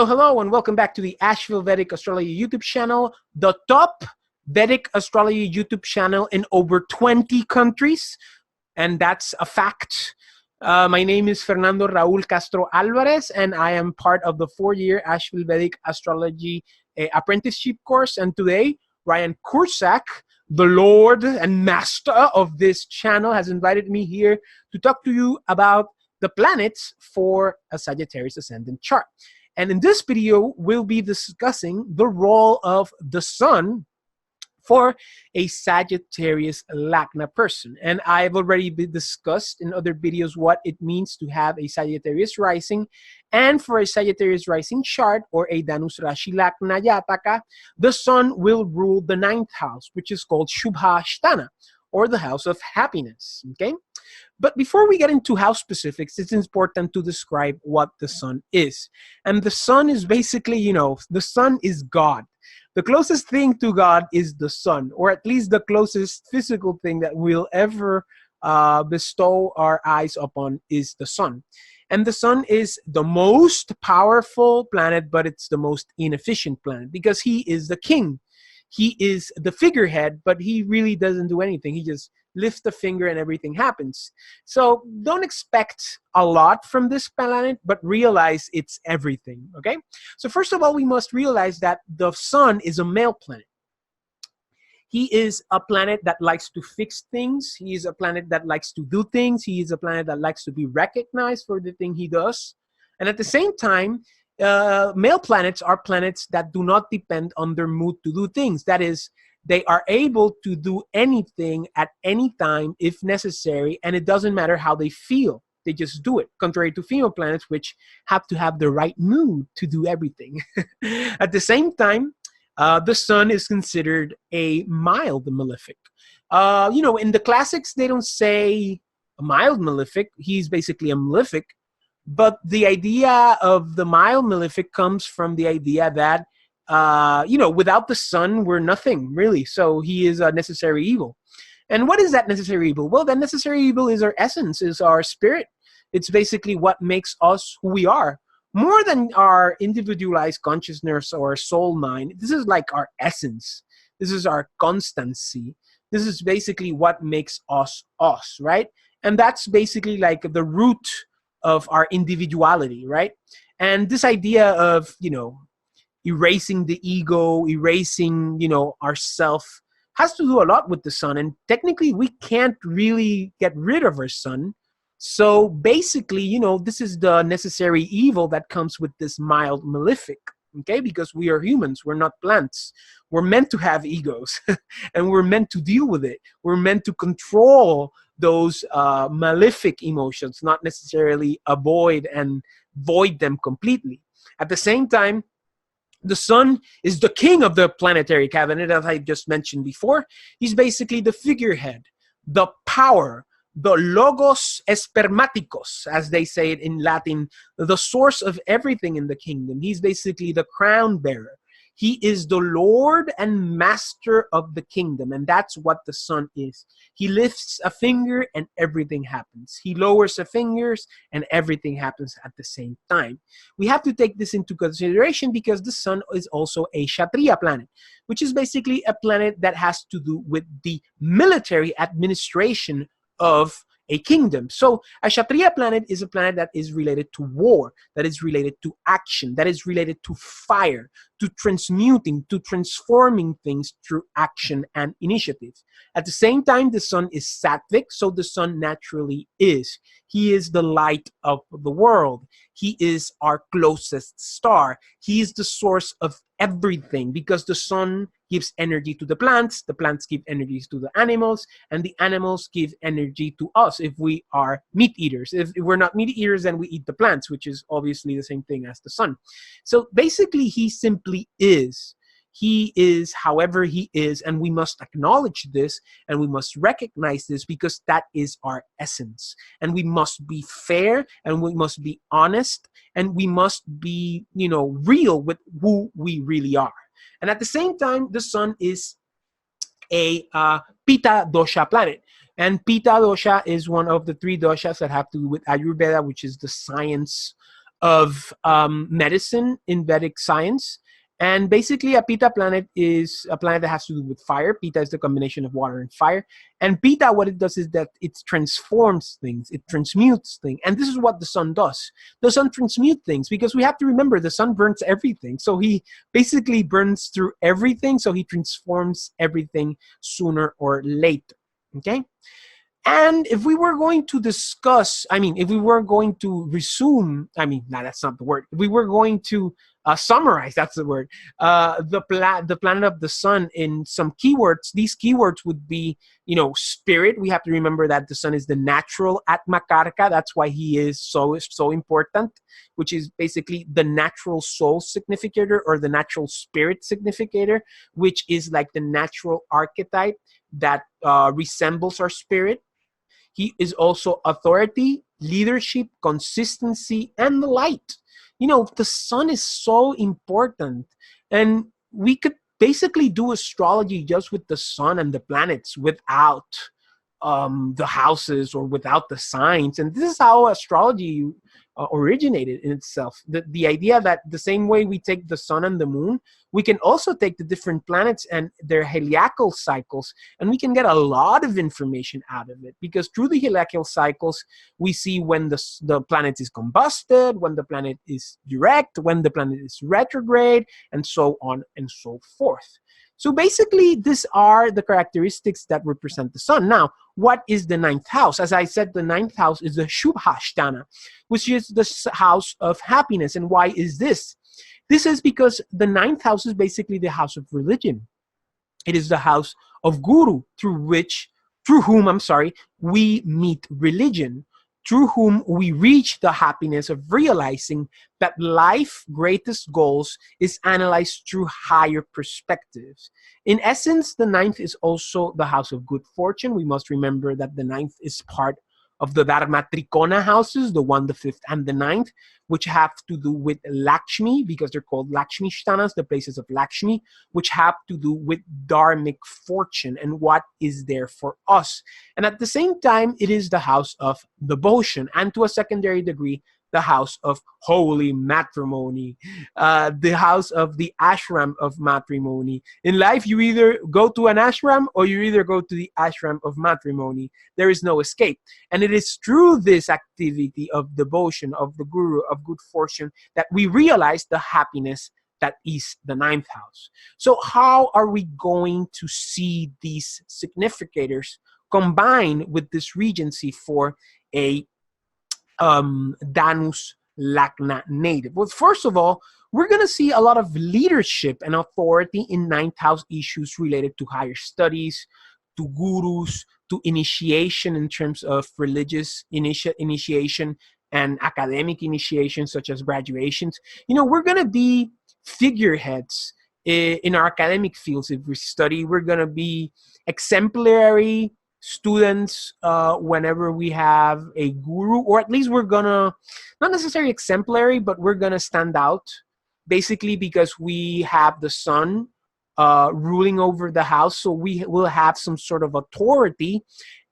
Hello, and welcome back to the Asheville Vedic Astrology YouTube channel, the top Vedic Astrology YouTube channel in over 20 countries, and that's a fact. My name is Fernando Raúl Castro Alvarez, and I am part of the 4-year Asheville Vedic Astrology apprenticeship course. And today, Ryan Kursak, the Lord and Master of this channel, has invited me here to talk to you about the planets for a Sagittarius Ascendant chart. And in this video, we'll be discussing the role of the sun for a Sagittarius Lagna person. And I've already discussed in other videos what it means to have a Sagittarius rising. And for a Sagittarius rising chart or a Dhanus Rashi Lagna Jataka, the sun will rule the 9th house, which is called Shubha Ashtana, or the house of happiness, okay? But before we get into house specifics, it's important to describe what the sun is. And the sun is basically, the sun is God. The closest thing to God is the sun, or at least the closest physical thing that we'll ever bestow our eyes upon is the sun. And the sun is the most powerful planet, but it's the most inefficient planet because he is the king. He is the figurehead, but he really doesn't do anything. He just lifts the finger and everything happens. So don't expect a lot from this planet, but realize it's everything, okay? So first of all, we must realize that the sun is a male planet. He is a planet that likes to fix things. He is a planet that likes to do things. He is a planet that likes to be recognized for the thing he does. And at the same time, male planets are planets that do not depend on their mood to do things. That is, they are able to do anything at any time if necessary, and it doesn't matter how they feel. They just do it, contrary to female planets, which have to have the right mood to do everything. At the same time, the sun is considered a mild malefic. In the classics, they don't say a mild malefic. He's basically a malefic. But the idea of the mild malefic comes from the idea that, without the sun, we're nothing, really. So he is a necessary evil. And what is that necessary evil? Well, that necessary evil is our essence, is our spirit. It's basically what makes us who we are. More than our individualized consciousness or soul mind, this is like our essence. This is our constancy. This is basically what makes us us, right? And that's basically like the root of our individuality, right? And this idea of, erasing the ego, erasing, ourself, has to do a lot with the sun. And technically, we can't really get rid of our sun. So basically, this is the necessary evil that comes with this mild malefic, okay? Because we are humans, we're not plants. We're meant to have egos, and we're meant to deal with it. We're meant to control those malefic emotions, not necessarily avoid and void them completely. At the same time, the sun is the king of the planetary cabinet, as I just mentioned before. He's basically the figurehead, the power, the logos espermaticos, as they say it in Latin, the source of everything in the kingdom. He's basically the crown bearer. He is the Lord and Master of the kingdom, and that's what the sun is. He lifts a finger and everything happens. He lowers a finger and everything happens at the same time. We have to take this into consideration because the sun is also a Kshatriya planet, which is basically a planet that has to do with the military administration of a kingdom. So a Kshatriya planet is a planet that is related to war, that is related to action, that is related to fire, to transmuting, to transforming things through action and initiative. At the same time, the sun is sattvic, so the sun naturally is. He is the light of the world. He is our closest star. He is the source of everything because the sun gives energy to the plants give energies to the animals, and the animals give energy to us if we are meat eaters. If we're not meat eaters, then we eat the plants, which is obviously the same thing as the sun. So basically, he simply is. He is however he is, and we must acknowledge this and we must recognize this because that is our essence. And we must be fair and we must be honest and we must be, real with who we really are. And at the same time, the sun is a Pitta dosha planet. And Pitta dosha is one of the three doshas that have to do with Ayurveda, which is the science of medicine in Vedic science. And basically, a Pitta planet is a planet that has to do with fire. Pitta is the combination of water and fire. And Pitta, what it does is that it transforms things. It transmutes things. And this is what the sun does. The sun transmutes things because we have to remember the sun burns everything. So he basically burns through everything. So he transforms everything sooner or later. Okay? And if we were going to discuss, if we were going to resume, that's not the word. If we were going to summarize, that's the word, the planet of the sun in some keywords, these keywords would be, spirit. We have to remember that the sun is the natural Atmakarka. That's why he is so important, which is basically the natural soul significator or the natural spirit significator, which is like the natural archetype that resembles our spirit. He is also authority, leadership, consistency, and the light. The sun is so important. And we could basically do astrology just with the sun and the planets without the houses or without the signs. And this is how astrology originated in itself. The idea that the same way we take the sun and the moon, we can also take the different planets and their heliacal cycles, and we can get a lot of information out of it, because through the heliacal cycles, we see when the planet is combusted, when the planet is direct, when the planet is retrograde, and so on and so forth. So basically, these are the characteristics that represent the sun. Now, what is the ninth house? As I said, the ninth house is the Shubhasthana, which is the house of happiness. And why is this? This is because the ninth house is basically the house of religion. It is the house of Guru, through whom we meet religion, through whom we reach the happiness of realizing that life's greatest goals is analyzed through higher perspectives. In essence, the ninth is also the house of good fortune. We must remember that the ninth is part of the Dharma Trikona houses, the 1, the 5th, and the 9th, which have to do with Lakshmi, because they're called Lakshmi Shtanas, the places of Lakshmi, which have to do with dharmic fortune and what is there for us. And at the same time, it is the house of devotion, and to a secondary degree, the house of holy matrimony, the house of the ashram of matrimony. In life, you either go to an ashram or you either go to the ashram of matrimony. There is no escape. And it is through this activity of devotion, of the guru, of good fortune, that we realize the happiness that is the ninth house. So how are we going to see these significators combined with this regency for a Dhanus Lagna native? Well, first of all, we're going to see a lot of leadership and authority in ninth house issues related to higher studies, to gurus, to initiation in terms of religious initiation and academic initiation, such as graduations. We're going to be figureheads in our academic fields. If we study, we're going to be exemplary students whenever we have a guru, or at least we're gonna, not necessarily exemplary, but we're gonna stand out, basically because we have the sun ruling over the house. So we will have some sort of authority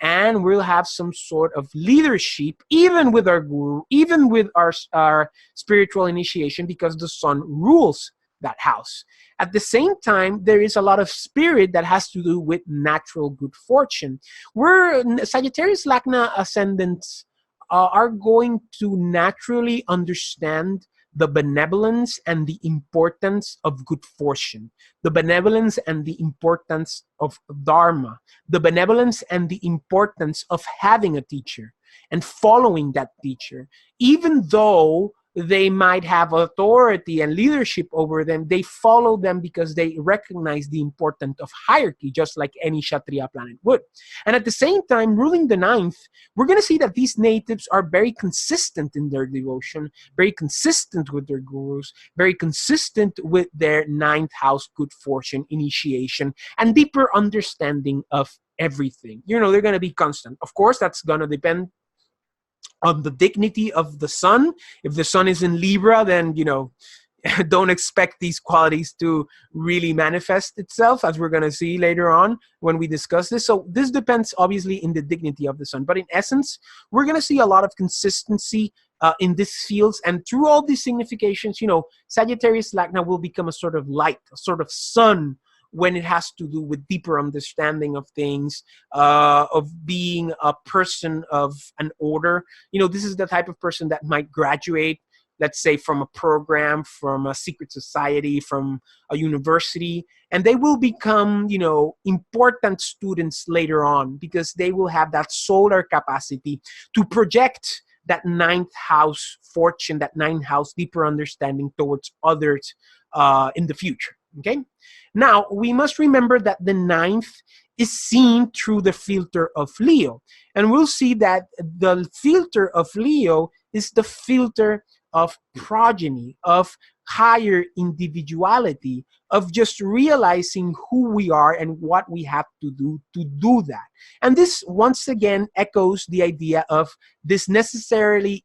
and we'll have some sort of leadership, even with our guru, even with our spiritual initiation, because the sun rules that house. At the same time, there is a lot of spirit that has to do with natural good fortune. Sagittarius Lagna ascendants are going to naturally understand the benevolence and the importance of good fortune, the benevolence and the importance of dharma, the benevolence and the importance of having a teacher and following that teacher, even though they might have authority and leadership over them. They follow them because they recognize the importance of hierarchy, just like any Kshatriya planet would. And at the same time, ruling the ninth, we're going to see that these natives are very consistent in their devotion, very consistent with their gurus, very consistent with their ninth house good fortune, initiation, and deeper understanding of everything. You know, they're going to be constant. Of course, that's going to depend on the dignity of the sun. If the sun is in Libra, then, you know, don't expect these qualities to really manifest itself, as we're going to see later on when we discuss this. So this depends obviously in the dignity of the sun, but in essence, we're going to see a lot of consistency in these fields. And through all these significations, you know, Sagittarius Lagna will become a sort of light, a sort of sun, when it has to do with deeper understanding of things, of being a person of an order. You know, this is the type of person that might graduate, let's say, from a program, from a secret society, from a university, and they will become, you know, important students later on, because they will have that solar capacity to project that ninth house fortune, that ninth house deeper understanding towards others in the future. Okay. Now, we must remember that the ninth is seen through the filter of Leo. And we'll see that the filter of Leo is the filter of progeny, of higher individuality, of just realizing who we are and what we have to do that. And this once again echoes the idea of this necessary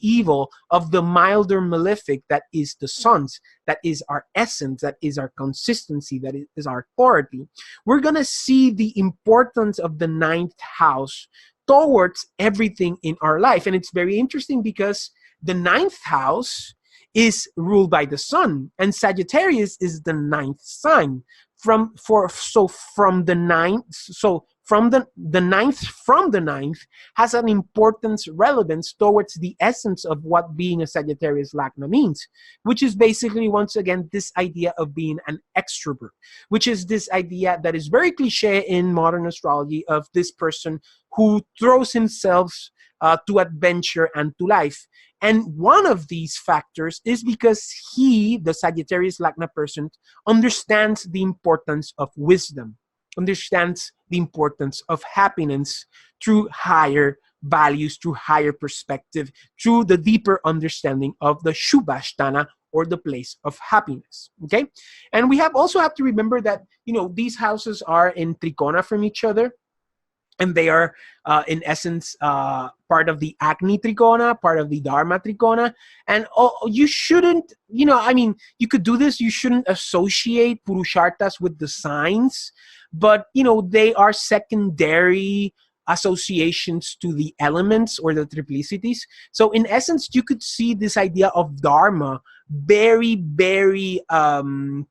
evil of the milder malefic that is the suns, that is our essence, that is our consistency, that is our authority. We're going to see the importance of the ninth house towards everything in our life. And it's very interesting because the ninth house is ruled by the sun, and Sagittarius is the ninth sign. From the ninth has an importance, relevance towards the essence of what being a Sagittarius Lagna means, which is basically, once again, this idea of being an extrovert, which is this idea that is very cliche in modern astrology of this person who throws himself to adventure and to life. And one of these factors is because he, the Sagittarius Lagna person, understands the importance of wisdom, understands the importance of happiness through higher values, through higher perspective, through the deeper understanding of the Shubhasthana, or the place of happiness. Okay? And we also have to remember that, you know, these houses are in trikona from each other. And they are, in essence, part of the Agni Trikona, part of the Dharma Trikona. And you shouldn't, you know, I mean, you could do this. You shouldn't associate Purusharthas with the signs. But, you know, they are secondary associations to the elements or the triplicities. So in essence, you could see this idea of Dharma very, very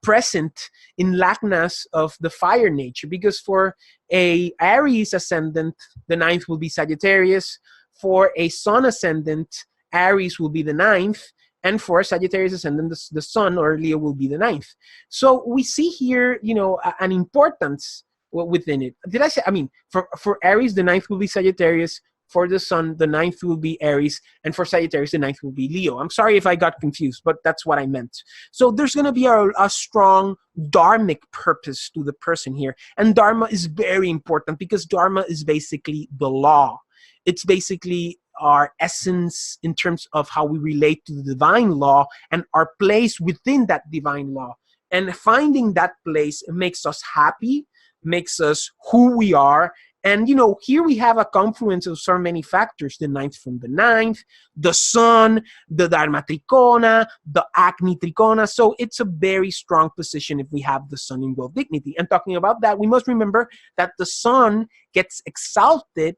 present in Lagnas of the fire nature, because for a Aries ascendant, the ninth will be Sagittarius. For a Sun ascendant, Aries will be the ninth. And for Sagittarius ascendant, the Sun or Leo will be the ninth. So we see here, you know, an importance within it. Did I say, I mean, for Aries, the ninth will be Sagittarius. For the Sun, the ninth will be Aries. And for Sagittarius, the ninth will be Leo. I'm sorry if I got confused, but that's what I meant. So there's going to be a strong dharmic purpose to the person here. And Dharma is very important because Dharma is basically the law. It's basically our essence in terms of how we relate to the divine law and our place within that divine law. And finding that place makes us happy, makes us who we are. And, you know, here we have a confluence of so many factors: the ninth from the ninth, the sun, the Dharma Trikona, the Agni Trikona. So it's a very strong position if we have the sun in well dignity. And talking about that, we must remember that the sun gets exalted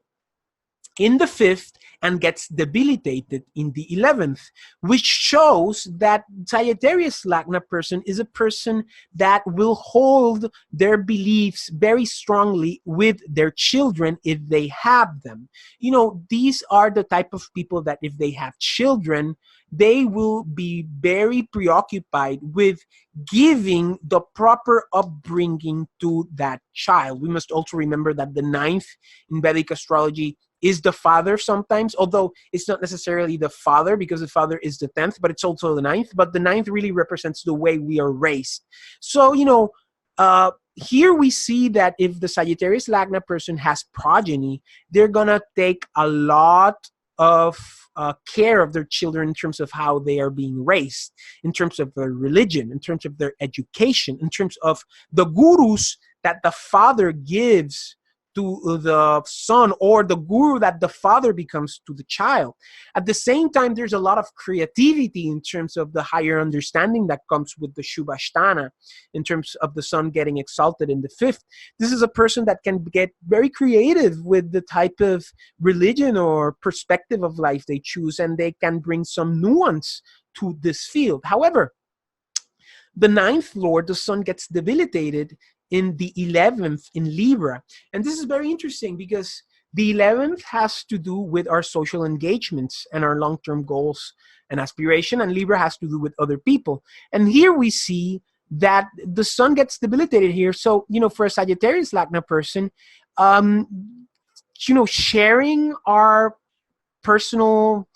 in the 5th and gets debilitated in the 11th, which shows that Sagittarius Lagna person is a person that will hold their beliefs very strongly with their children if they have them. You know, these are the type of people that if they have children, they will be very preoccupied with giving the proper upbringing to that child. We must also remember that the ninth in Vedic astrology is the father sometimes, although it's not necessarily the father because the father is the 10th, but it's also the 9th. But the 9th really represents the way we are raised. So, here we see that if the Sagittarius Lagna person has progeny, they're going to take a lot of care of their children in terms of how they are being raised, in terms of their religion, in terms of their education, in terms of the gurus that the father gives to the son, or the guru that the father becomes to the child. At the same time, there's a lot of creativity in terms of the higher understanding that comes with the Shubhasthana, in terms of the sun getting exalted in the 5th. This is a person that can get very creative with the type of religion or perspective of life they choose, and they can bring some nuance to this field. However, the 9th lord, the sun, gets debilitated in the 11th in Libra. And this is very interesting because the 11th has to do with our social engagements and our long-term goals and aspiration, and Libra has to do with other people. And here we see that the sun gets debilitated here. So, for a Sagittarius Lagna person, sharing our personal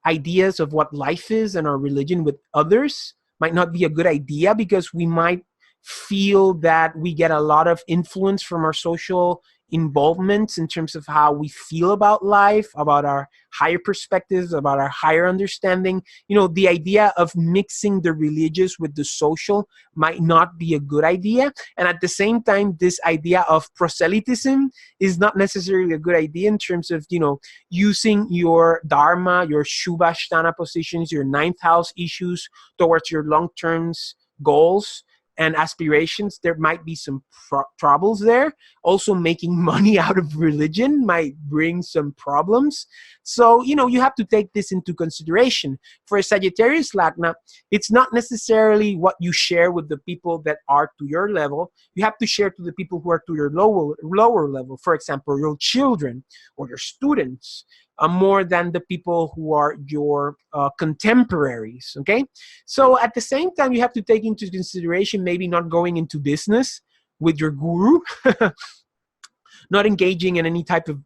ideas of what life is and our religion with others might not be a good idea, because we might feel that we get a lot of influence from our social involvements in terms of how we feel about life, about our higher perspectives, about our higher understanding. The idea of mixing the religious with the social might not be a good idea. And at the same time, this idea of proselytism is not necessarily a good idea in terms of, using your dharma, your Shubhasthana positions, your 9th house issues towards your long-term goals and aspirations. There might be some troubles there. Also, making money out of religion might bring some problems. So, you have to take this into consideration. For a Sagittarius Lagna, it's not necessarily what you share with the people that are to your level. You have to share to the people who are to your lower level. For example, your children or your students, more than the people who are your contemporaries, okay? So at the same time, you have to take into consideration maybe not going into business with your guru, not engaging in any type of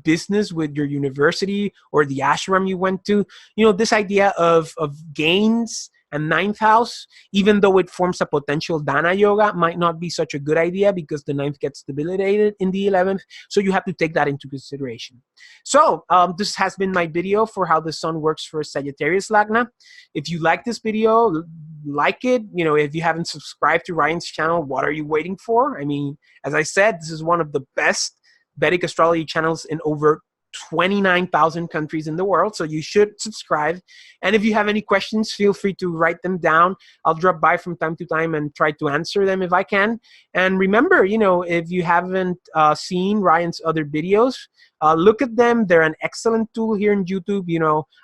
business with your university or the ashram you went to. This idea of gains and 9th house, even though it forms a potential Dana yoga, might not be such a good idea because the 9th gets debilitated in the 11th. So you have to take that into consideration. So this has been my video for how the sun works for Sagittarius Lagna. If you like this video, like it. If you haven't subscribed to Ryan's channel, what are you waiting for? I mean, as I said, this is one of the best Vedic astrology channels in over 29,000 countries in the world, so you should subscribe. And if you have any questions, feel free to write them down. I'll drop by from time to time and try to answer them if I can. And remember, if you haven't seen Ryan's other videos, look at them. They're an excellent tool here in YouTube.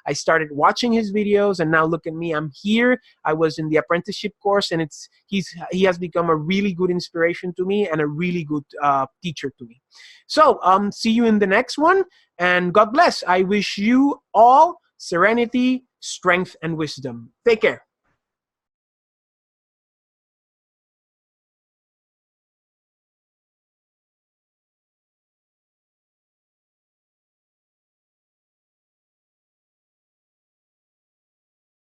I started watching his videos, and now look at me. I'm here. I was in the apprenticeship course, and he has become a really good inspiration to me and a really good teacher to me. So see you in the next one, and God bless. I wish you all serenity, strength, and wisdom. Take care.